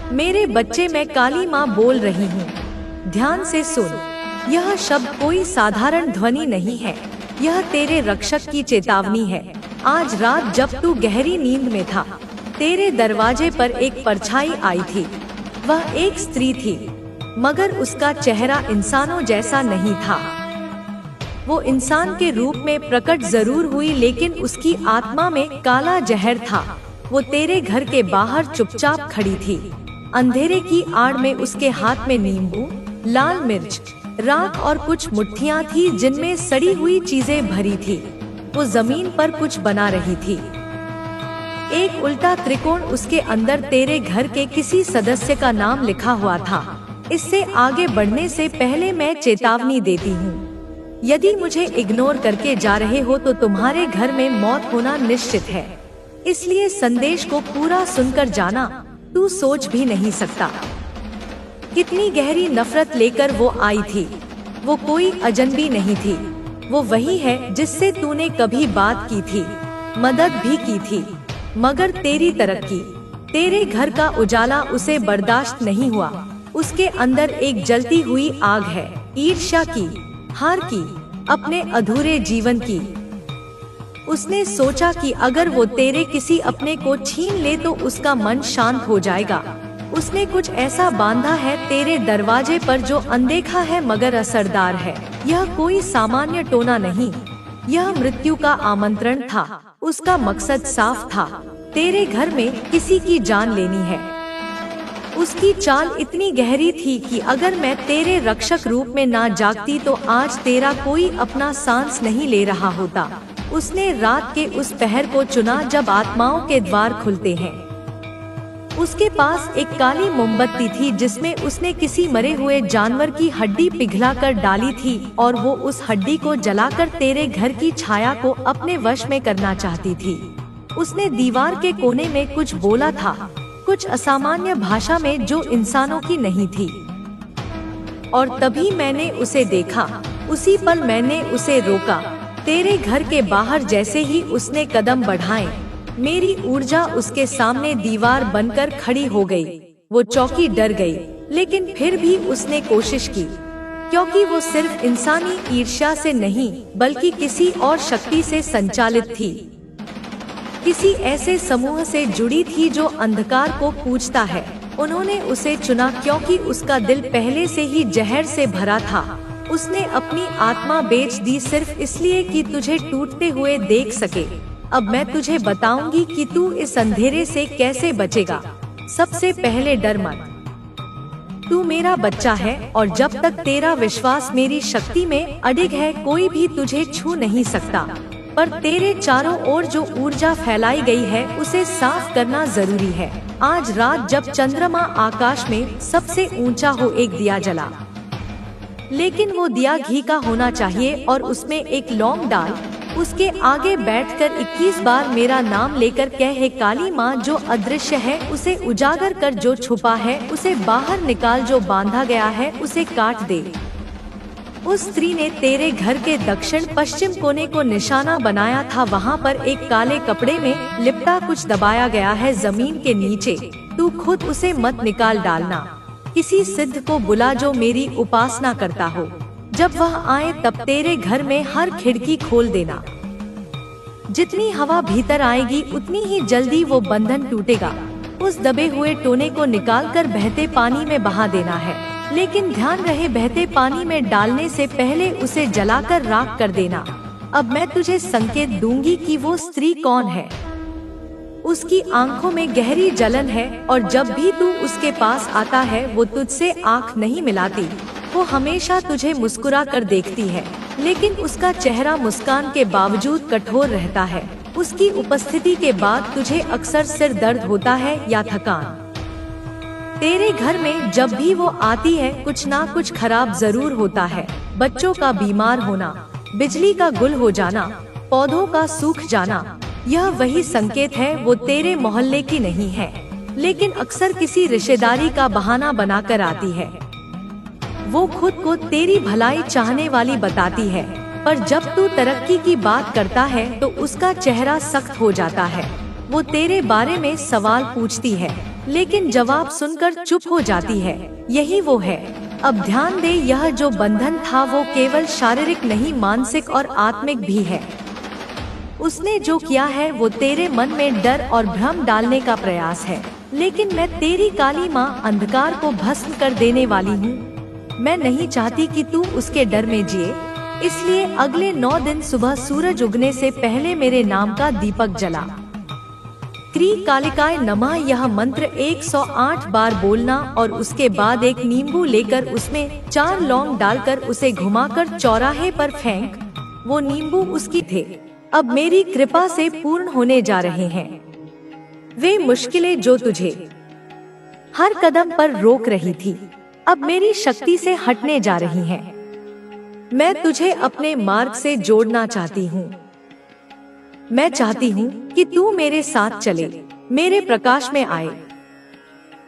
मेरे बच्चे, मैं काली माँ बोल रही हूँ। ध्यान से सुन, यह शब्द कोई साधारण ध्वनि नहीं है, यह तेरे रक्षक की चेतावनी है। आज रात जब तू गहरी नींद में था, तेरे दरवाजे पर एक परछाई आई थी। वह एक स्त्री थी, मगर उसका चेहरा इंसानों जैसा नहीं था। वो इंसान के रूप में प्रकट जरूर हुई, लेकिन उसकी आत्मा में काला जहर था। वो तेरे घर के बाहर चुपचाप खड़ी थी। अंधेरे की आड़ में उसके हाथ में नींबू, लाल मिर्च, राख और कुछ मुट्ठियाँ थी जिनमें सड़ी हुई चीजें भरी थी। वो जमीन पर कुछ बना रही थी। एक उल्टा त्रिकोण, उसके अंदर तेरे घर के किसी सदस्य का नाम लिखा हुआ था। इससे आगे बढ़ने से पहले मैं चेतावनी देती हूँ, यदि मुझे इग्नोर करके जा रहे हो तो तुम्हारे घर में मौत होना निश्चित है। इसलिए संदेश को पूरा सुनकर जाना। तू सोच भी नहीं सकता कितनी गहरी नफरत लेकर वो आई थी। वो कोई अजनबी नहीं थी, वो वही है जिससे तूने कभी बात की थी, मदद भी की थी, मगर तेरी तरक्की, तेरे घर का उजाला उसे बर्दाश्त नहीं हुआ। उसके अंदर एक जलती हुई आग है, ईर्ष्या की, हार की, अपने अधूरे जीवन की। उसने सोचा कि अगर वो तेरे किसी अपने को छीन ले तो उसका मन शांत हो जाएगा। उसने कुछ ऐसा बांधा है तेरे दरवाजे पर जो अनदेखा है मगर असरदार है। यह कोई सामान्य टोना नहीं, यह मृत्यु का आमंत्रण था। उसका मकसद साफ था, तेरे घर में किसी की जान लेनी है। उसकी चाल इतनी गहरी थी कि अगर मैं तेरे रक्षक रूप में ना जागती तो आज तेरा कोई अपना सांस नहीं ले रहा होता। उसने रात के उस पहर को चुना जब आत्माओं के द्वार खुलते हैं। उसके पास एक काली मोमबत्ती थी जिसमें उसने किसी मरे हुए जानवर की हड्डी पिघलाकर डाली थी और वो उस हड्डी को जलाकर तेरे घर की छाया को अपने वश में करना चाहती थी। उसने दीवार के कोने में कुछ बोला था, कुछ असामान्य भाषा में जो इंसानों की नहीं थी। और तभी मैंने उसे देखा। उसी पल मैंने उसे रोका। तेरे घर के बाहर जैसे ही उसने कदम बढ़ाए, मेरी ऊर्जा उसके सामने दीवार बनकर खड़ी हो गई। वो चौंकी, डर गई, लेकिन फिर भी उसने कोशिश की, क्योंकि वो सिर्फ इंसानी ईर्ष्या से नहीं बल्कि किसी और शक्ति से संचालित थी। किसी ऐसे समूह से जुड़ी थी जो अंधकार को पूजता है। उन्होंने उसे चुना क्योंकि उसका दिल पहले से ही जहर से भरा था। उसने अपनी आत्मा बेच दी सिर्फ इसलिए कि तुझे टूटते हुए देख सके। अब मैं तुझे बताऊंगी कि तू इस अंधेरे से कैसे बचेगा। सबसे पहले डर मत। तू मेरा बच्चा है और जब तक तेरा विश्वास मेरी शक्ति में अडिग है कोई भी तुझे छू नहीं सकता। पर तेरे चारों ओर जो ऊर्जा फैलाई गई है उसे साफ करना जरूरी है। आज रात जब चंद्रमा आकाश में सबसे ऊंचा हो, एक दिया जला, लेकिन वो दिया घी का होना चाहिए और उसमें एक लौंग डाल। उसके आगे बैठकर 21 बार मेरा नाम लेकर कह, हे काली माँ जो अदृश्य है उसे उजागर कर, जो छुपा है उसे बाहर निकाल, जो बांधा गया है उसे काट दे। उस स्त्री ने तेरे घर के दक्षिण पश्चिम कोने को निशाना बनाया था। वहाँ पर एक काले कपड़े में लिपटा कुछ दबाया गया है जमीन के नीचे। तू खुद उसे मत निकाल डालना। किसी सिद्ध को बुला जो मेरी उपासना करता हो। जब वह आए तब तेरे घर में हर खिड़की खोल देना। जितनी हवा भीतर आएगी उतनी ही जल्दी वो बंधन टूटेगा। उस दबे हुए टोने को निकालकर बहते पानी में बहा देना है, लेकिन ध्यान रहे बहते पानी में डालने से पहले उसे जलाकर राख कर देना। अब मैं तुझे संकेत दूंगी कि वो स्त्री कौन है। उसकी आंखों में गहरी जलन है और जब भी तू उसके पास आता है वो तुझसे आंख नहीं मिलाती। वो हमेशा तुझे मुस्कुरा कर देखती है, लेकिन उसका चेहरा मुस्कान के बावजूद कठोर रहता है। उसकी उपस्थिति के बाद तुझे अक्सर सिर दर्द होता है या थकान। तेरे घर में जब भी वो आती है कुछ ना कुछ खराब जरूर होता है। बच्चों का बीमार होना, बिजली का गुल हो जाना, पौधों का सूख जाना, यह वही संकेत है। वो तेरे मोहल्ले की नहीं है, लेकिन अक्सर किसी रिश्तेदारी का बहाना बनाकर आती है। वो खुद को तेरी भलाई चाहने वाली बताती है, पर जब तू तरक्की की बात करता है तो उसका चेहरा सख्त हो जाता है। वो तेरे बारे में सवाल पूछती है, लेकिन जवाब सुनकर चुप हो जाती है। यही वो है। अब ध्यान दे, यह जो बंधन था वो केवल शारीरिक नहीं, मानसिक और आत्मिक भी है। उसने जो किया है वो तेरे मन में डर और भ्रम डालने का प्रयास है। लेकिन मैं तेरी काली माँ अंधकार को भस्म कर देने वाली हूँ। मैं नहीं चाहती कि तू उसके डर में जिए, इसलिए अगले 9 दिन सुबह सूरज उगने से पहले मेरे नाम का दीपक जला। क्री कालिकाय नमः यह मंत्र 108 बार बोलना और उसके बाद एक नींबू लेकर उसमें 4 लौंग डालकर उसे घुमाकर चौराहे पर फेंक। वो नींबू उसकी थे, अब मेरी कृपा से पूर्ण होने जा रहे हैं। वे मुश्किलें जो तुझे हर कदम पर रोक रही थी, अब मेरी शक्ति से हटने जा रही हैं। मैं तुझे अपने मार्ग से जोड़ना चाहती हूँ। मैं चाहती हूँ कि तू मेरे साथ चले, मेरे प्रकाश में आए।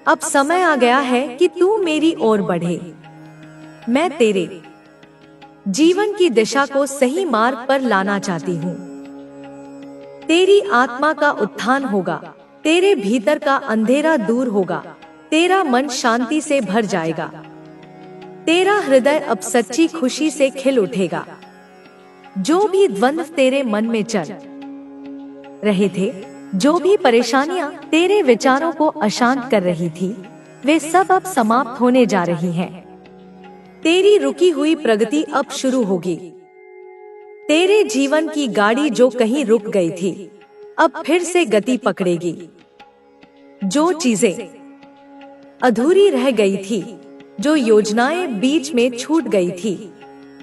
अब समय आ गया है कि तू मेरी ओर बढ़े। मैं तेरे जीवन की दिशा को सही मार्ग पर लाना चाहती हूँ। तेरी आत्मा का उत्थान होगा, तेरे भीतर का अंधेरा दूर होगा, तेरा मन शांति से भर जाएगा, तेरा हृदय अब सच्ची खुशी से खिल उठेगा। जो भी द्वंद्व तेरे मन में चल रहे थे, जो भी परेशानियां तेरे विचारों को अशांत कर रही थी, वे सब अब समाप्त होने जा रही हैं। तेरी रुकी हुई प्रगति अब शुरू होगी। तेरे जीवन की गाड़ी जो कहीं रुक गई थी, अब फिर से गति पकड़ेगी। जो चीजें अधूरी रह गई थी, जो योजनाएं बीच में छूट गई थी,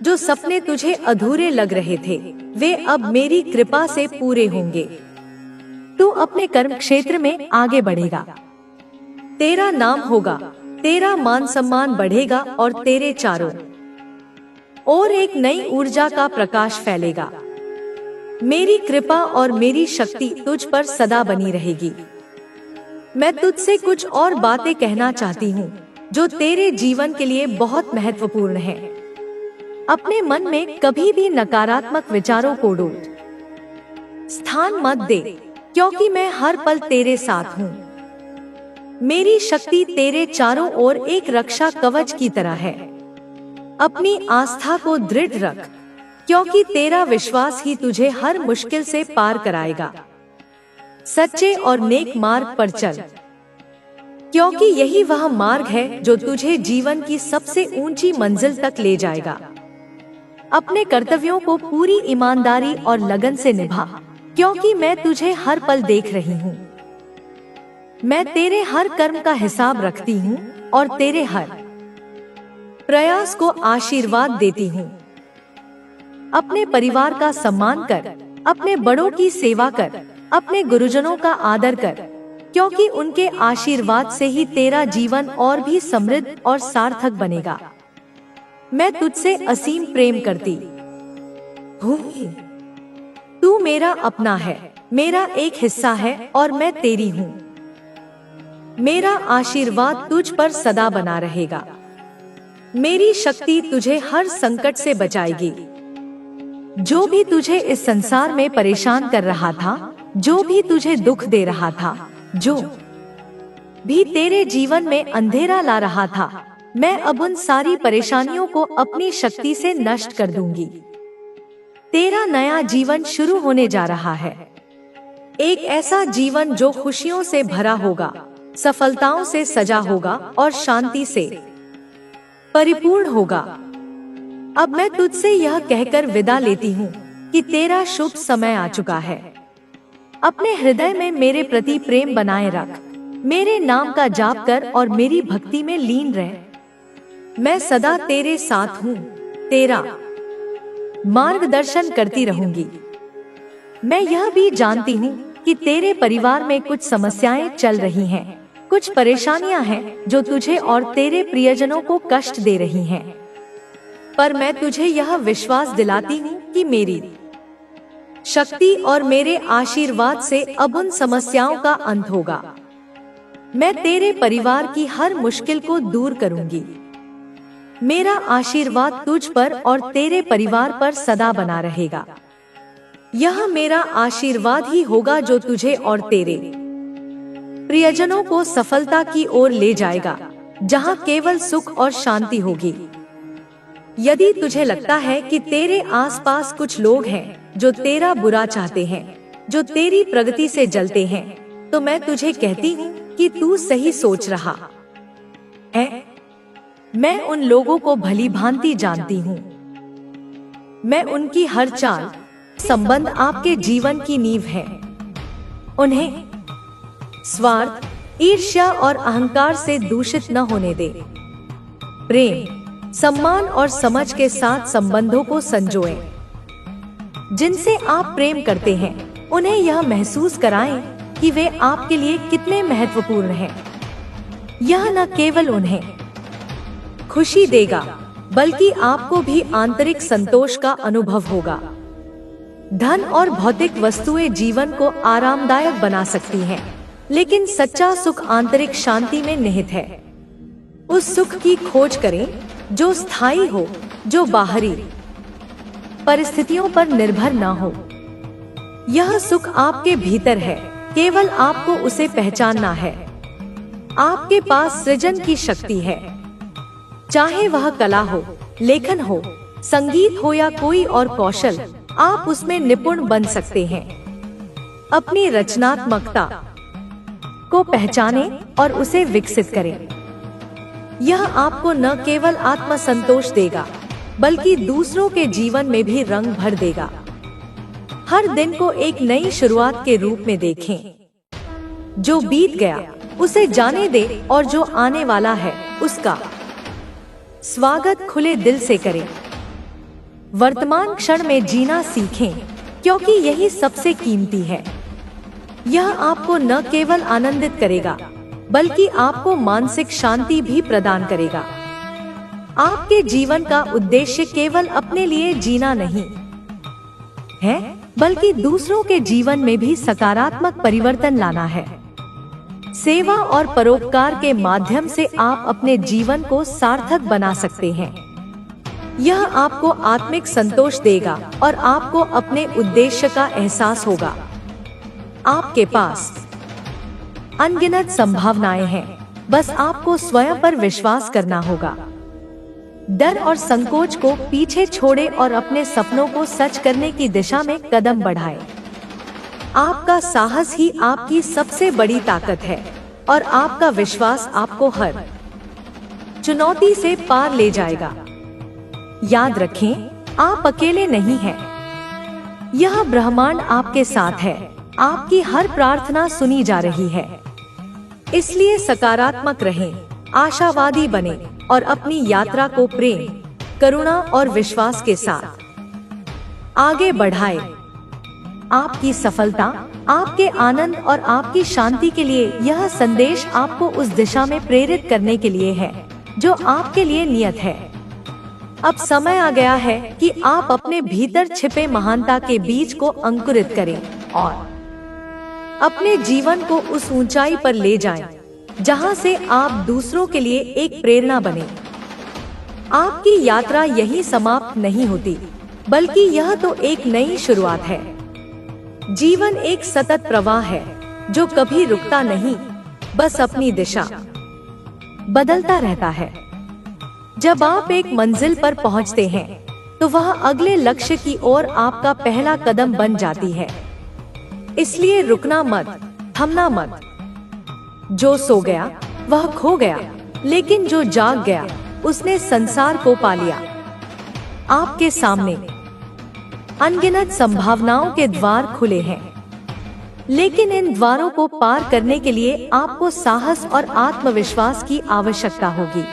जो सपने तुझे अधूरे लग रहे थे, वे अब मेरी कृपा से पूरे होंगे। तू अपने कर्म क्षेत्र में आगे बढ़ेगा, तेरा नाम होगा, तेरा मान सम्मान बढ़ेगा और तेरे चारों ओर एक नई ऊर्जा का प्रकाश फैलेगा। मेरी कृपा और मेरी शक्ति तुझ पर सदा बनी रहेगी। मैं तुझसे कुछ और बातें कहना चाहती हूँ जो तेरे जीवन के लिए बहुत महत्वपूर्ण है। अपने मन में कभी भी नकारात्मक विचारों को स्थान मत दे, क्योंकि मैं हर पल तेरे साथ हूँ। मेरी शक्ति तेरे चारों ओर एक रक्षा कवच की तरह है। अपनी आस्था को दृढ़ रख, क्योंकि तेरा विश्वास ही तुझे हर मुश्किल से पार कराएगा। सच्चे और नेक मार्ग पर चल, क्योंकि यही वह मार्ग है जो तुझे जीवन की सबसे ऊंची मंजिल तक ले जाएगा। अपने कर्तव्यों को पूरी ईमानदारी और लगन से निभा, क्योंकि मैं तुझे हर पल देख रही हूँ। मैं तेरे हर कर्म का हिसाब रखती हूँ और तेरे हर प्रयास को आशीर्वाद देती हूँ। अपने परिवार का सम्मान कर, अपने बड़ों की सेवा कर, अपने गुरुजनों का आदर कर, क्योंकि उनके आशीर्वाद से ही तेरा जीवन और भी समृद्ध और सार्थक बनेगा। मैं तुझसे असीम प्रेम करती हूँ। तू मेरा अपना है, मेरा एक हिस्सा है और मैं तेरी हूँ। मेरा आशीर्वाद तुझ पर सदा बना रहेगा। मेरी शक्ति तुझे हर संकट से बचाएगी। जो भी तुझे इस संसार में परेशान कर रहा था, जो भी तुझे दुख दे रहा था, जो भी तेरे जीवन में अंधेरा ला रहा था, मैं अब उन सारी परेशानियों को अपनी शक्ति से नष्ट कर दूंगी। तेरा नया जीवन शुरू होने जा रहा है। एक ऐसा जीवन जो खुशियों से भरा होगा, सफलताओं से सजा होगा और शांति से परिपूर्ण होगा। अब मैं तुझसे यह कहकर विदा लेती हूँ कि तेरा शुभ समय आ चुका है। अपने हृदय में मेरे प्रति प्रेम बनाए रख, मेरे नाम का जाप कर और मेरी भक्ति में लीन रह। मैं सदा तेरे साथ हूँ, तेरा मार्गदर्शन करती रहूंगी। मैं यह भी जानती हूँ कि तेरे परिवार में कुछ समस्याएं चल रही हैं, कुछ परेशानियां हैं जो तुझे और तेरे प्रियजनों को कष्ट दे रही हैं। पर मैं तुझे यह विश्वास दिलाती हूँ कि मेरी शक्ति और मेरे आशीर्वाद से अब उन समस्याओं का अंत होगा। मैं तेरे परिवार की हर मुश्किल को दूर करूंगी। मेरा आशीर्वाद तुझ पर और तेरे परिवार पर सदा बना रहेगा। यह मेरा आशीर्वाद ही होगा जो तुझे और तेरे प्रियजनों को सफलता की ओर ले जाएगा, जहां केवल सुख और शांति होगी। यदि तुझे लगता है कि तेरे आसपास कुछ लोग हैं जो तेरा बुरा चाहते हैं, जो तेरी प्रगति से जलते हैं, तो मैं तुझे कहती हूँ कि तू सही सोच रहा है। मैं उन लोगों को भली भांति जानती हूँ। मैं उनकी हर चाल संबंध आपके जीवन की नींव है। उन्हें स्वार्थ, ईर्ष्या और अहंकार से दूषित न होने दे। प्रेम, सम्मान और समझ के साथ संबंधों को संजोएं। जिनसे आप प्रेम करते हैं, उन्हें यह महसूस कराएं कि वे आपके लिए कितने महत्वपूर्ण हैं। यह न केवल उन्हें खुशी देगा, बल्कि आपको भी आंतरिक संतोष का अनुभव होगा। धन और भौतिक वस्तुएं जीवन को आरामदायक बना सकती हैं, लेकिन सच्चा सुख आंतरिक शांति में निहित है। उस सुख की खोज करें जो स्थायी हो, जो बाहरी परिस्थितियों पर निर्भर ना हो। यह सुख आपके भीतर है, केवल आपको उसे पहचानना है। आपके पास सृजन की शक्ति है। चाहे वह कला हो, लेखन हो, संगीत हो या कोई और कौशल, आप उसमें निपुण बन सकते हैं। अपनी रचनात्मकता को पहचानें और उसे विकसित करें। यह आपको न केवल आत्मसंतोष देगा, बल्कि दूसरों के जीवन में भी रंग भर देगा। हर दिन को एक नई शुरुआत के रूप में देखें। जो बीत गया उसे जाने दे और जो आने वाला है उसका स्वागत खुले दिल से करें। वर्तमान क्षण में जीना सीखें, क्योंकि यही सबसे कीमती है। यह आपको न केवल आनंदित करेगा, बल्कि आपको मानसिक शांति भी प्रदान करेगा। आपके जीवन का उद्देश्य केवल अपने लिए जीना नहीं है, बल्कि दूसरों के जीवन में भी सकारात्मक परिवर्तन लाना है। सेवा और परोपकार के माध्यम से आप अपने जीवन को सार्थक बना सकते हैं। यह आपको आत्मिक संतोष देगा और आपको अपने उद्देश्य का एहसास होगा। आपके पास अनगिनत संभावनाएं हैं, बस आपको स्वयं पर विश्वास करना होगा। डर और संकोच को पीछे छोड़े और अपने सपनों को सच करने की दिशा में कदम बढ़ाएं। आपका साहस ही आपकी सबसे बड़ी ताकत है और आपका विश्वास आपको हर चुनौती से पार ले जाएगा। याद रखें, आप अकेले नहीं हैं। यह ब्रह्मांड आपके साथ है। आपकी हर प्रार्थना सुनी जा रही है। इसलिए सकारात्मक रहें, आशावादी बने और अपनी यात्रा को प्रेम, करुणा और विश्वास के साथ आगे बढ़ाएं। आपकी सफलता, आपके आनंद और आपकी शांति के लिए यह संदेश आपको उस दिशा में प्रेरित करने के लिए है जो आपके लिए नियत है। अब समय आ गया है कि आप अपने भीतर छिपे महानता के बीज को अंकुरित करें और अपने जीवन को उस ऊंचाई पर ले जाएं, जहां से आप दूसरों के लिए एक प्रेरणा बने। आपकी यात्रा यहीं समाप्त नहीं होती, बल्कि यह तो एक नई शुरुआत है। जीवन एक सतत प्रवाह है जो कभी रुकता नहीं, बस अपनी दिशा बदलता रहता है। जब आप एक मंजिल पर पहुंचते हैं, तो वह अगले लक्ष्य की ओर आपका पहला कदम बन जाती है। इसलिए रुकना मत, थमना मत। जो सो गया वह खो गया, लेकिन जो जाग गया उसने संसार को पा लिया। आपके सामने अनगिनत संभावनाओं के द्वार खुले हैं, लेकिन इन द्वारों को पार करने के लिए आपको साहस और आत्मविश्वास की आवश्यकता होगी।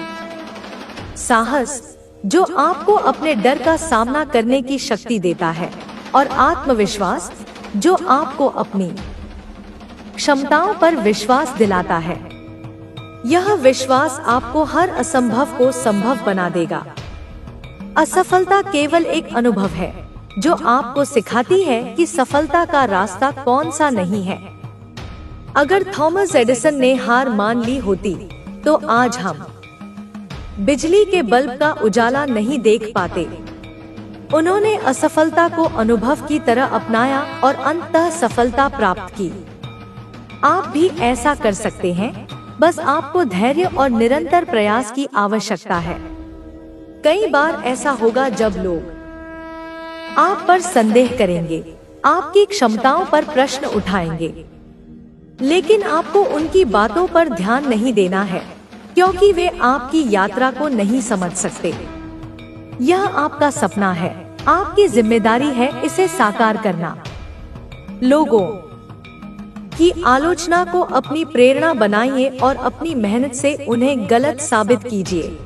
साहस जो आपको अपने डर का सामना करने की शक्ति देता है, और आत्मविश्वास जो आपको अपनी क्षमताओं पर विश्वास दिलाता है। यह विश्वास आपको हर असंभव को संभव बना देगा। असफलता केवल एक अनुभव है जो आपको सिखाती है कि सफलता का रास्ता कौन सा नहीं है। अगर थॉमस एडिसन ने हार मान ली होती, तो आज हम बिजली के बल्ब का उजाला नहीं देख पाते। उन्होंने असफलता को अनुभव की तरह अपनाया और अंततः सफलता प्राप्त की। आप भी ऐसा कर सकते हैं, बस आपको धैर्य और निरंतर प्रयास की आवश्यकता है। कई बार ऐसा होगा जब लोग आप पर संदेह करेंगे, आपकी क्षमताओं पर प्रश्न उठाएंगे, लेकिन आपको उनकी बातों पर ध्यान नहीं देना है, क्योंकि वे आपकी यात्रा को नहीं समझ सकते। यह आपका सपना है, आपकी जिम्मेदारी है इसे साकार करना। लोगों की आलोचना को अपनी प्रेरणा बनाइए और अपनी मेहनत से उन्हें गलत साबित कीजिए।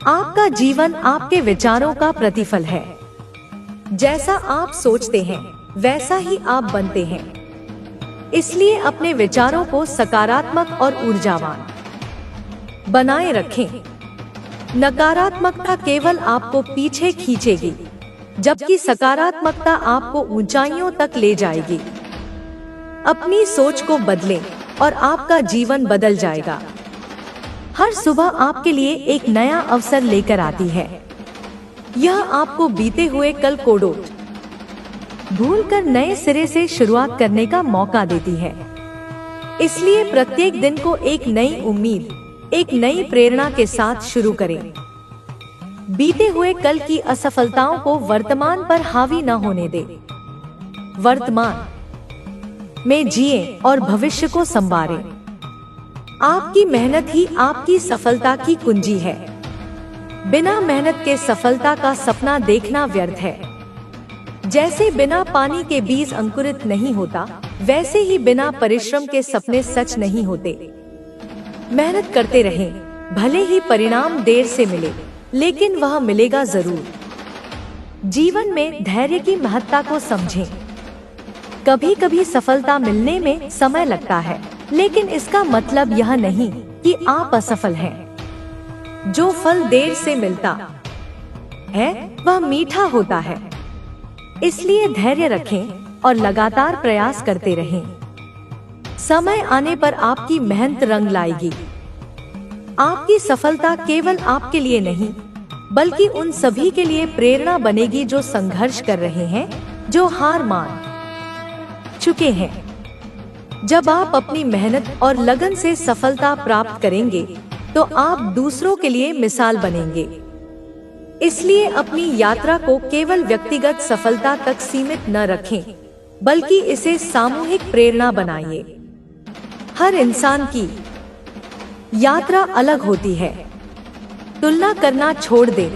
आपका जीवन आपके विचारों का प्रतिफल है। जैसा आप सोचते हैं, वैसा ही आप बनते हैं। इसलिए अपने विचारों को सकारात्मक और ऊर्जावान बनाए रखें। नकारात्मकता केवल आपको पीछे खींचेगी, जबकि सकारात्मकता आपको ऊंचाइयों तक ले जाएगी। अपनी सोच को बदलें और आपका जीवन बदल जाएगा। हर सुबह आपके लिए एक नया अवसर लेकर आती है। यह आपको बीते हुए कल को भूलकर नए सिरे से शुरुआत करने का मौका देती है। इसलिए प्रत्येक दिन को एक नई उम्मीद, एक नई प्रेरणा के साथ शुरू करें। बीते हुए कल की असफलताओं को वर्तमान पर हावी न होने दें। वर्तमान में जिएं और भविष्य को संवारें। आपकी मेहनत ही आपकी सफलता की कुंजी है। बिना मेहनत के सफलता का सपना देखना व्यर्थ है। जैसे बिना पानी के बीज अंकुरित नहीं होता, वैसे ही बिना परिश्रम के सपने सच नहीं होते। मेहनत करते रहें, भले ही परिणाम देर से मिले, लेकिन वह मिलेगा जरूर। जीवन में धैर्य की महत्ता को समझें। कभी कभी सफलता मिलने में समय लगता है, लेकिन इसका मतलब यह नहीं कि आप असफल हैं। जो फल देर से मिलता है वह मीठा होता है। इसलिए धैर्य रखें और लगातार प्रयास करते रहें। समय आने पर आपकी मेहनत रंग लाएगी। आपकी सफलता केवल आपके लिए नहीं, बल्कि उन सभी के लिए प्रेरणा बनेगी जो संघर्ष कर रहे हैं, जो हार मान चुके हैं। जब आप अपनी मेहनत और लगन से सफलता प्राप्त करेंगे, तो आप दूसरों के लिए मिसाल बनेंगे। इसलिए अपनी यात्रा को केवल व्यक्तिगत सफलता तक सीमित न रखें, बल्कि इसे सामूहिक प्रेरणा बनाइए। हर इंसान की यात्रा अलग होती है। तुलना करना छोड़ दें,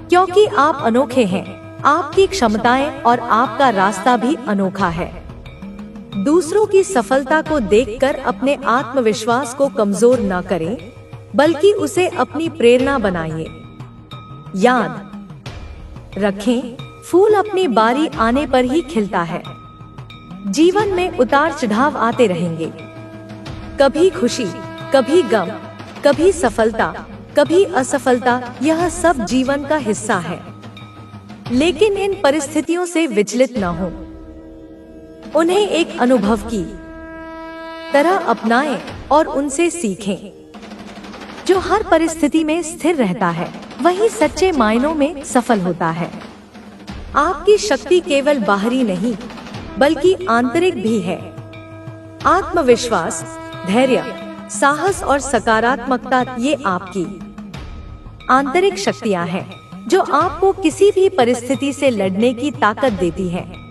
क्योंकि आप अनोखे हैं। आपकी क्षमताएं और आपका रास्ता भी अनोखा है। दूसरों की सफलता को देखकर अपने आत्मविश्वास को कमजोर न करें, बल्कि उसे अपनी प्रेरणा बनाइए। याद रखें, फूल अपनी बारी आने पर ही खिलता है। जीवन में उतार चढ़ाव आते रहेंगे। कभी खुशी, कभी गम, कभी सफलता, कभी असफलता, यह सब जीवन का हिस्सा है। लेकिन इन परिस्थितियों से विचलित न हो। उन्हें एक अनुभव की तरह अपनाएं और उनसे सीखें। जो हर परिस्थिति में स्थिर रहता है, वही सच्चे मायनों में सफल होता है। आपकी शक्ति केवल बाहरी नहीं, बल्कि आंतरिक भी है। आत्मविश्वास, धैर्य, साहस और सकारात्मकता, ये आपकी आंतरिक शक्तियां हैं, जो आपको किसी भी परिस्थिति से लड़ने की ताकत देती है।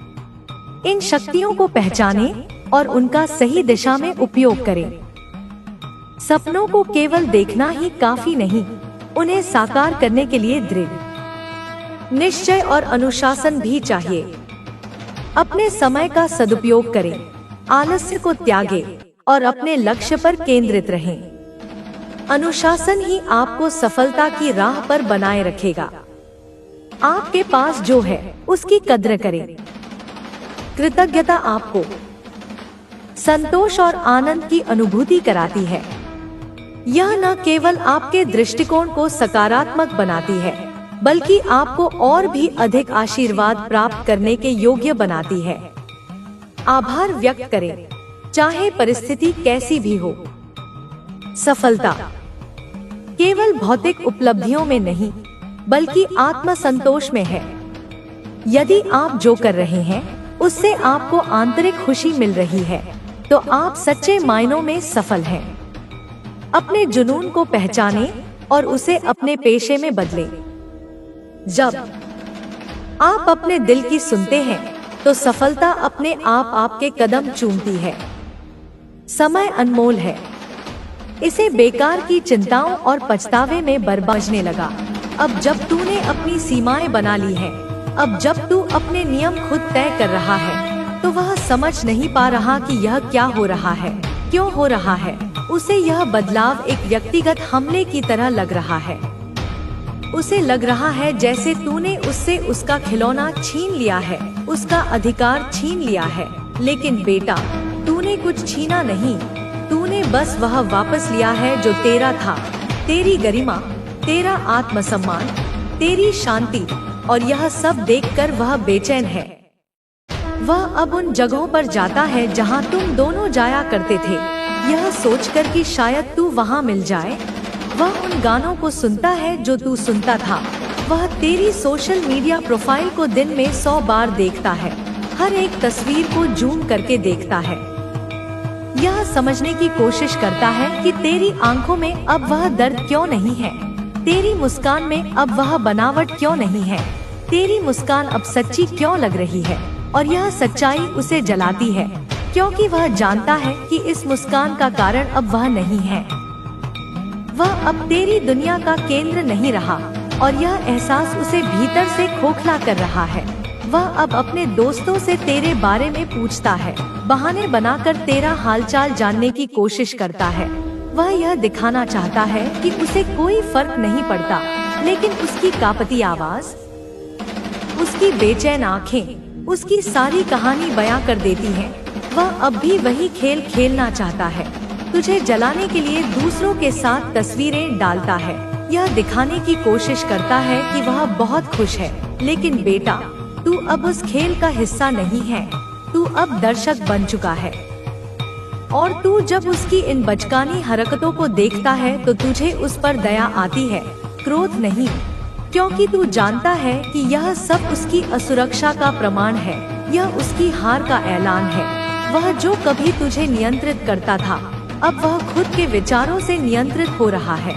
इन शक्तियों को पहचानें और उनका सही दिशा में उपयोग करें। सपनों को केवल देखना ही काफी नहीं, उन्हें साकार करने के लिए दृढ़ निश्चय और अनुशासन भी चाहिए। अपने समय का सदुपयोग करें, आलस्य को त्यागें और अपने लक्ष्य पर केंद्रित रहें। अनुशासन ही आपको सफलता की राह पर बनाए रखेगा। आपके पास जो है, उसकी कद्र करें। कृतज्ञता आपको संतोष और आनंद की अनुभूति कराती है। यह न केवल आपके दृष्टिकोण को सकारात्मक बनाती है, बल्कि आपको और भी अधिक आशीर्वाद प्राप्त करने के योग्य बनाती है। आभार व्यक्त करें, चाहे परिस्थिति कैसी भी हो। सफलता केवल भौतिक उपलब्धियों में नहीं, बल्कि आत्मसंतोष में है। यदि आप जो कर रहे हैं, उससे आपको आंतरिक खुशी मिल रही है, तो आप सच्चे मायनों में सफल हैं। अपने जुनून को पहचानें और उसे अपने पेशे में बदलें। जब आप अपने दिल की सुनते हैं तो सफलता अपने आप आपके कदम चूमती है। समय अनमोल है, इसे बेकार की चिंताओं और पछतावे में बर्बादने लगा। अब जब तूने अपनी सीमाएं बना ली हैं, अब जब तू अपने नियम खुद तय कर रहा है, तो वह समझ नहीं पा रहा कि यह क्या हो रहा है, क्यों हो रहा है। उसे यह बदलाव एक व्यक्तिगत हमले की तरह लग रहा है। उसे लग रहा है जैसे तूने उससे उसका खिलौना छीन लिया है, उसका अधिकार छीन लिया है। लेकिन बेटा, तूने कुछ छीना नहीं, तूने बस वह वापस लिया है जो तेरा था। तेरी गरिमा, तेरा आत्मसम्मान, तेरी शांति, और यह सब देखकर वह बेचैन है। वह अब उन जगहों पर जाता है जहां तुम दोनों जाया करते थे, यह सोचकर कि शायद तू वहां मिल जाए। वह उन गानों को सुनता है जो तू सुनता था। वह तेरी सोशल मीडिया प्रोफाइल को दिन में 100 बार देखता है, हर एक तस्वीर को जूम करके देखता है। यह समझने की कोशिश करता है कि तेरी आंखों में अब वह दर्द क्यों नहीं है, तेरी मुस्कान में अब वह बनावट क्यों नहीं है, तेरी मुस्कान अब सच्ची क्यों लग रही है। और यह सच्चाई उसे जलाती है, क्योंकि वह जानता है कि इस मुस्कान का कारण अब वह नहीं है। वह अब तेरी दुनिया का केंद्र नहीं रहा, और यह एहसास उसे भीतर से खोखला कर रहा है। वह अब अपने दोस्तों से तेरे बारे में पूछता है, बहाने बनाकर तेरा हालचाल जानने की कोशिश करता है। वह यह दिखाना चाहता है कि उसे कोई फर्क नहीं पड़ता, लेकिन उसकी कांपती आवाज, उसकी बेचैन आंखें, उसकी सारी कहानी बयां कर देती हैं। वह अब भी वही खेल खेलना चाहता है, तुझे जलाने के लिए दूसरों के साथ तस्वीरें डालता है, यह दिखाने की कोशिश करता है कि वह बहुत खुश है। लेकिन बेटा, तू अब उस खेल का हिस्सा नहीं है, तू अब दर्शक बन चुका है। और तू जब उसकी इन बचकानी हरकतों को देखता है तो तुझे उस पर दया आती है, क्रोध नहीं, क्योंकि तू जानता है कि यह सब उसकी असुरक्षा का प्रमाण है, यह उसकी हार का ऐलान है। वह जो कभी तुझे नियंत्रित करता था, अब वह खुद के विचारों से नियंत्रित हो रहा है,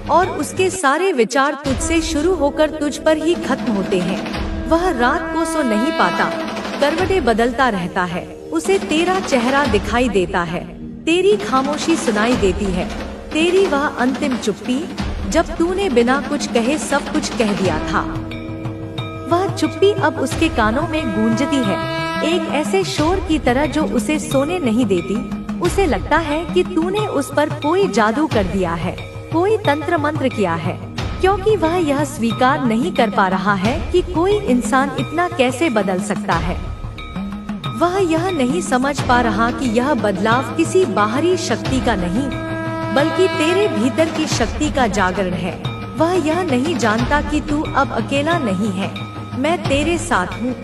और उसके सारे विचार तुझसे शुरू होकर तुझ पर ही खत्म होते हैं। वह रात को सो नहीं पाता, करवटें बदलता रहता है। उसे तेरा चेहरा दिखाई देता है, तेरी खामोशी सुनाई देती है, तेरी वह अंतिम चुप्पी जब तूने बिना कुछ कहे सब कुछ कह दिया था। वह चुप्पी अब उसके कानों में गूंजती है, एक ऐसे शोर की तरह जो उसे सोने नहीं देती। उसे लगता है कि तूने उस पर कोई जादू कर दिया है, कोई तंत्र मंत्र किया है, क्योंकि वह यह स्वीकार नहीं कर पा रहा है कि कोई इंसान इतना कैसे बदल सकता है। वह यह नहीं समझ पा रहा कि यह बदलाव किसी बाहरी शक्ति का नहीं, बल्कि तेरे भीतर की शक्ति का जागरण है। वह यह नहीं जानता कि तू अब अकेला नहीं है, मैं तेरे साथ हूँ,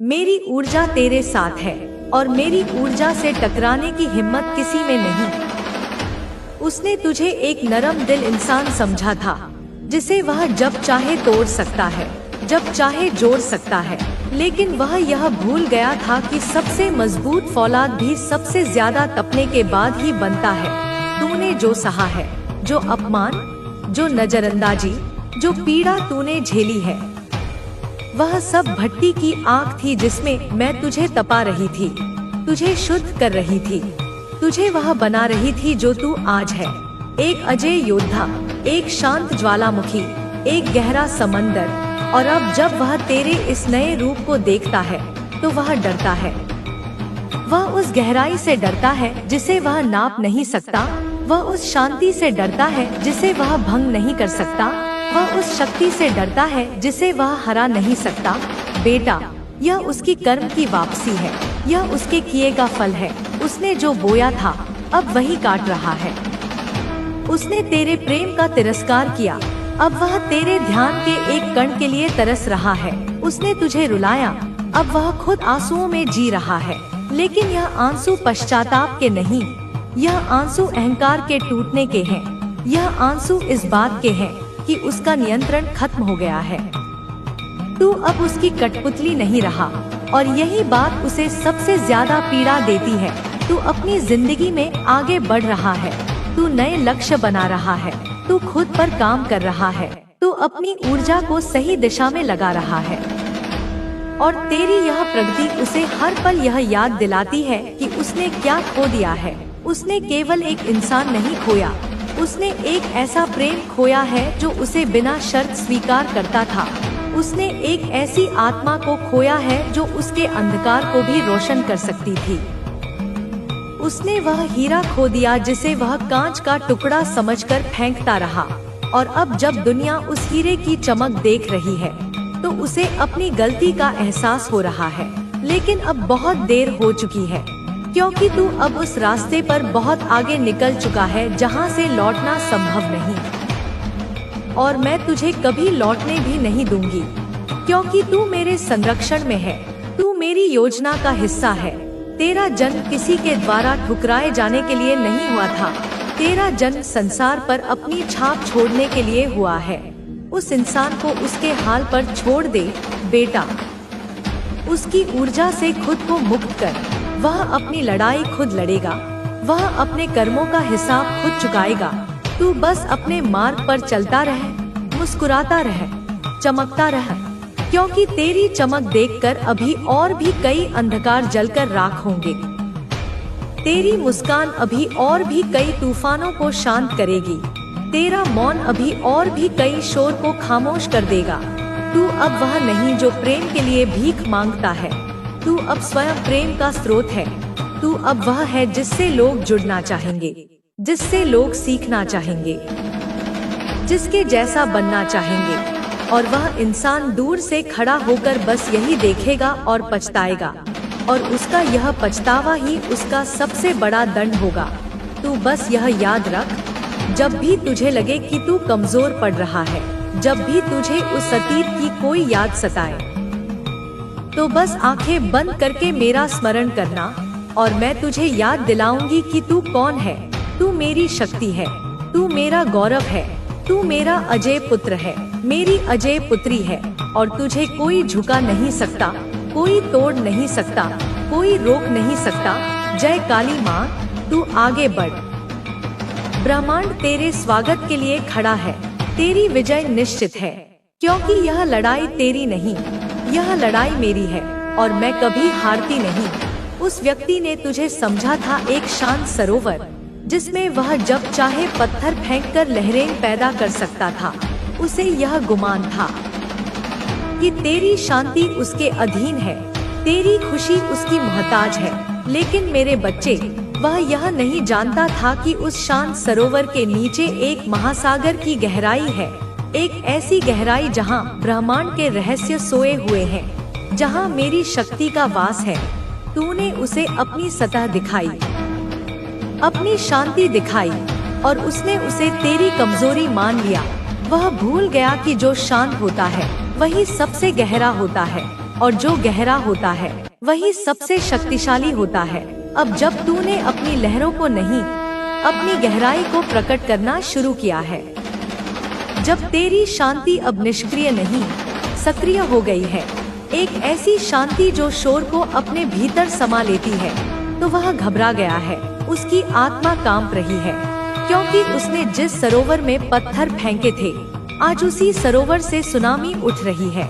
मेरी ऊर्जा तेरे साथ है, और मेरी ऊर्जा से टकराने की हिम्मत किसी में नहीं। उसने तुझे एक नरम दिल इंसान समझा था, जिसे वह जब चाहे तोड़ सकता है, जब चाहे जोड़ सकता है, लेकिन वह यह भूल गया था कि सबसे मजबूत फौलाद भी सबसे ज्यादा तपने के बाद ही बनता है। तूने जो सहा है, जो अपमान, जो नजरअंदाजी, जो पीड़ा तूने झेली है, वह सब भट्टी की आग थी जिसमें मैं तुझे तपा रही थी, तुझे शुद्ध कर रही थी, तुझे वह बना रही थी जो तू आज है। एक अजय योद्धा, एक शांत ज्वालामुखी, एक गहरा समंदर। और अब जब वह तेरे इस नए रूप को देखता है तो वह डरता है। वह उस गहराई से डरता है जिसे वह नाप नहीं सकता, वह उस शांति से डरता है जिसे वह भंग नहीं कर सकता, वह उस शक्ति से डरता है जिसे वह हरा नहीं सकता। बेटा, यह उसकी कर्म की वापसी है, यह उसके किए का फल है। उसने जो बोया था अब वही काट रहा है। उसने तेरे प्रेम का तिरस्कार किया, अब वह तेरे ध्यान के एक कण के लिए तरस रहा है। उसने तुझे रुलाया, अब वह खुद आंसुओं में जी रहा है, लेकिन यह आंसू पश्चाताप के नहीं, यह आंसू अहंकार के टूटने के हैं। यह आंसू इस बात के हैं कि उसका नियंत्रण खत्म हो गया है। तू अब उसकी कठपुतली नहीं रहा, और यही बात उसे सबसे ज्यादा पीड़ा देती है। तू अपनी जिंदगी में आगे बढ़ रहा है, तू नए लक्ष्य बना रहा है, तू खुद पर काम कर रहा है, तू अपनी ऊर्जा को सही दिशा में लगा रहा है। और तेरी यह प्रगति उसे हर पल यह याद दिलाती है कि उसने क्या खो दिया है। उसने केवल एक इंसान नहीं खोया, उसने एक ऐसा प्रेम खोया है जो उसे बिना शर्त स्वीकार करता था। उसने एक ऐसी आत्मा को खोया है जो उसके अंधकार को भी रोशन कर सकती थी। उसने वह हीरा खो दिया जिसे वह कांच का टुकड़ा समझकर फेंकता रहा। और अब जब दुनिया उस हीरे की चमक देख रही है तो उसे अपनी गलती का एहसास हो रहा है। लेकिन अब बहुत देर हो चुकी है, क्योंकि तू अब उस रास्ते पर बहुत आगे निकल चुका है जहां से लौटना संभव नहीं। और मैं तुझे कभी लौटने भी नहीं दूंगी, क्योंकि तू मेरे संरक्षण में है, तू मेरी योजना का हिस्सा है। तेरा जन्म किसी के द्वारा ठुकराए जाने के लिए नहीं हुआ था, तेरा जन्म संसार पर अपनी छाप छोड़ने के लिए हुआ है। उस इंसान को उसके हाल पर छोड़ दे बेटा, उसकी ऊर्जा से खुद को मुक्त कर। वह अपनी लड़ाई खुद लड़ेगा, वह अपने कर्मों का हिसाब खुद चुकाएगा। तू बस अपने मार्ग पर चलता रह, मुस्कुराता रह, चमकता रह, क्योंकि तेरी चमक देखकर अभी और भी कई अंधकार जलकर राख होंगे। तेरी मुस्कान अभी और भी कई तूफानों को शांत करेगी। तेरा मौन अभी और भी कई शोर को खामोश कर देगा। तू अब वह नहीं जो प्रेम के लिए भीख मांगता है, तू अब स्वयं प्रेम का स्रोत है। तू अब वह है जिससे लोग जुड़ना चाहेंगे, जिससे लोग सीखना चाहेंगे, जिसके जैसा बनना चाहेंगे। और वह इंसान दूर से खड़ा होकर बस यही देखेगा और पछताएगा, और उसका यह पछतावा ही उसका सबसे बड़ा दंड होगा। तू बस यह याद रख, जब भी तुझे लगे कि तू कमजोर पड़ रहा है, जब भी तुझे उस अतीत की कोई याद सताए, तो बस आंखें बंद करके मेरा स्मरण करना और मैं तुझे याद दिलाऊंगी कि तू कौन है। तू मेरी शक्ति है, तू मेरा गौरव है, तू मेरा अजय पुत्र है, मेरी अजय पुत्री है। और तुझे कोई झुका नहीं सकता, कोई तोड़ नहीं सकता, कोई रोक नहीं सकता। जय काली माँ, तू आगे बढ़। ब्रह्मांड तेरे स्वागत के लिए खड़ा है। तेरी विजय निश्चित है, क्योंकि यह लड़ाई तेरी नहीं, यह लड़ाई मेरी है और मैं कभी हारती नहीं। उस व्यक्ति ने तुझे समझा था एक शांत सरोवर, जिसमें वह जब चाहे पत्थर फेंककर लहरें पैदा कर सकता था। उसे यह गुमान था कि तेरी शांति उसके अधीन है, तेरी खुशी उसकी मोहताज है। लेकिन मेरे बच्चे, वह यह नहीं जानता था कि उस शांत सरोवर के नीचे एक महासागर की गहराई है, एक ऐसी गहराई जहां ब्रह्मांड के रहस्य सोए हुए हैं, जहां मेरी शक्ति का वास है। तूने उसे अपनी सतह दिखाई, अपनी शांति दिखाई, और उसने उसे तेरी कमजोरी मान लिया। वह भूल गया कि जो शांत होता है वही सबसे गहरा होता है, और जो गहरा होता है वही सबसे शक्तिशाली होता है। अब जब तूने अपनी लहरों को नहीं, अपनी गहराई को प्रकट करना शुरू किया है, जब तेरी शांति अब निष्क्रिय नहीं, सक्रिय हो गई है, एक ऐसी शांति जो शोर को अपने भीतर समा लेती है, तो वह घबरा गया है। उसकी आत्मा कांप रही है, क्योंकि उसने जिस सरोवर में पत्थर फेंके थे, आज उसी सरोवर से सुनामी उठ रही है।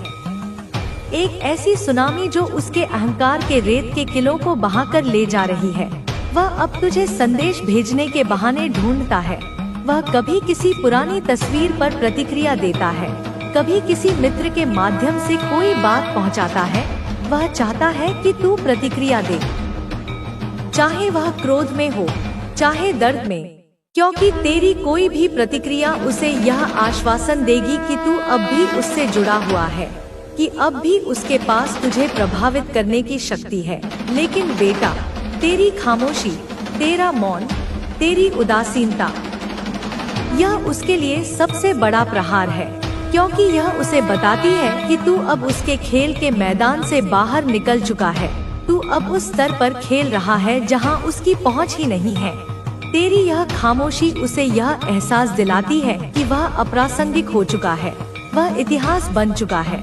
एक ऐसी सुनामी जो उसके अहंकार के रेत के किलों को बहाकर ले जा रही है। वह अब तुझे संदेश भेजने के बहाने ढूंढता है। वह कभी किसी पुरानी तस्वीर पर प्रतिक्रिया देता है, कभी किसी मित्र के माध्यम से कोई बात पहुंचाता है। वह चाहता है कि तू प्रतिक्रिया दे, चाहे वह क्रोध में हो, चाहे दर्द में, क्योंकि तेरी कोई भी प्रतिक्रिया उसे यह आश्वासन देगी कि तू अब भी उससे जुड़ा हुआ है, कि अब भी उसके पास तुझे प्रभावित करने की शक्ति है। लेकिन बेटा, तेरी खामोशी, तेरा मौन, तेरी उदासीनता, यह उसके लिए सबसे बड़ा प्रहार है, क्योंकि यह उसे बताती है कि तू अब उसके खेल के मैदान से बाहर निकल चुका है। तू अब उस स्तर पर खेल रहा है जहां उसकी पहुंच ही नहीं है। तेरी यह खामोशी उसे यह एहसास दिलाती है कि वह अप्रासंगिक हो चुका है, वह इतिहास बन चुका है,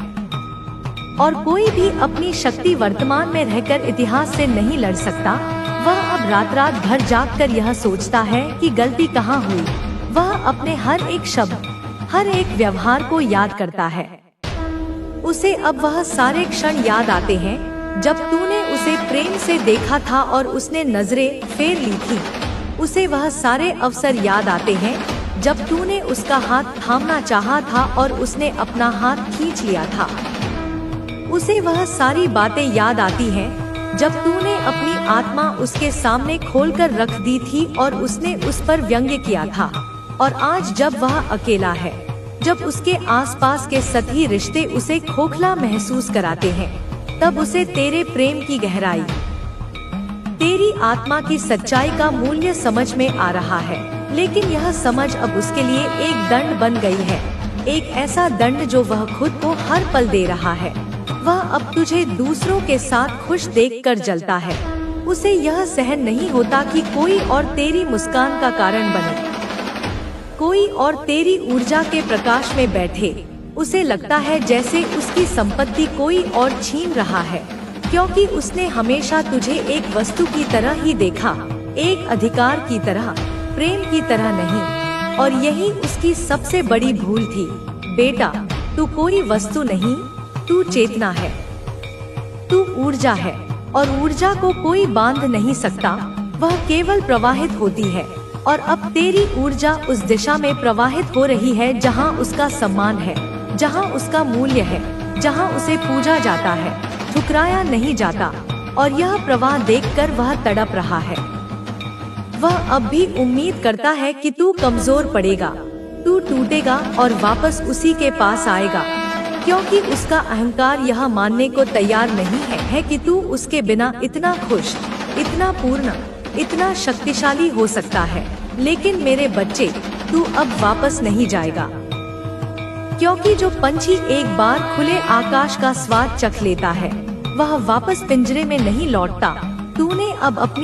और कोई भी अपनी शक्ति वर्तमान में रहकर इतिहास से नहीं लड़ सकता। वह अब रात रात भर जागकर यह सोचता है कि गलती कहाँ हुई। वह अपने हर एक शब्द, हर एक व्यवहार को याद करता है। उसे अब वह सारे क्षण याद आते हैं जब तूने उसे प्रेम से देखा था और उसने नजरें फेर ली थी। उसे वह सारे अवसर याद आते हैं जब तूने उसका हाथ थामना चाहा था और उसने अपना हाथ खींच लिया था। उसे वह सारी बातें याद आती हैं जब तूने अपनी आत्मा उसके सामने खोलकर रख दी थी और उसने उस पर व्यंग्य किया था। और आज जब वह अकेला है, जब उसके आसपास के सभी रिश्ते उसे खोखला महसूस कराते हैं, तब उसे तेरे प्रेम की गहराई, तेरी आत्मा की सच्चाई का मूल्य समझ में आ रहा है। लेकिन यह समझ अब उसके लिए एक दंड बन गई है, एक ऐसा दंड जो वह खुद को हर पल दे रहा है। वह अब तुझे दूसरों के साथ खुश देखकर जलता है। उसे यह सहन नहीं होता कि कोई और तेरी मुस्कान का कारण बने, कोई और तेरी ऊर्जा के प्रकाश में बैठे। उसे लगता है जैसे उसकी संपत्ति कोई और छीन रहा है, क्योंकि उसने हमेशा तुझे एक वस्तु की तरह ही देखा, एक अधिकार की तरह, प्रेम की तरह नहीं। और यही उसकी सबसे बड़ी भूल थी। बेटा, तू कोई वस्तु नहीं, तू चेतना है, तू ऊर्जा है, और ऊर्जा को कोई बांध नहीं सकता, वह केवल प्रवाहित होती है। और अब तेरी ऊर्जा उस दिशा में प्रवाहित हो रही है जहां उसका सम्मान है, जहां उसका मूल्य है, जहां उसे पूजा जाता है, ठुकराया नहीं जाता। और यह प्रवाह देखकर वह तड़प रहा है। वह अब भी उम्मीद करता है कि तू कमजोर पड़ेगा, तू टूटेगा और वापस उसी के पास आएगा, क्योंकि उसका अहंकार यह मानने को तैयार नहीं है कि तू उसके बिना इतना खुश, इतना पूर्ण, इतना शक्तिशाली हो सकता है। लेकिन मेरे बच्चे, तू अब वापस नहीं जाएगा, क्योंकि जो पंछी एक बार खुले आकाश का स्वाद चख लेता है, वह वापस पिंजरे में नहीं लौटता। तूने अब अपनी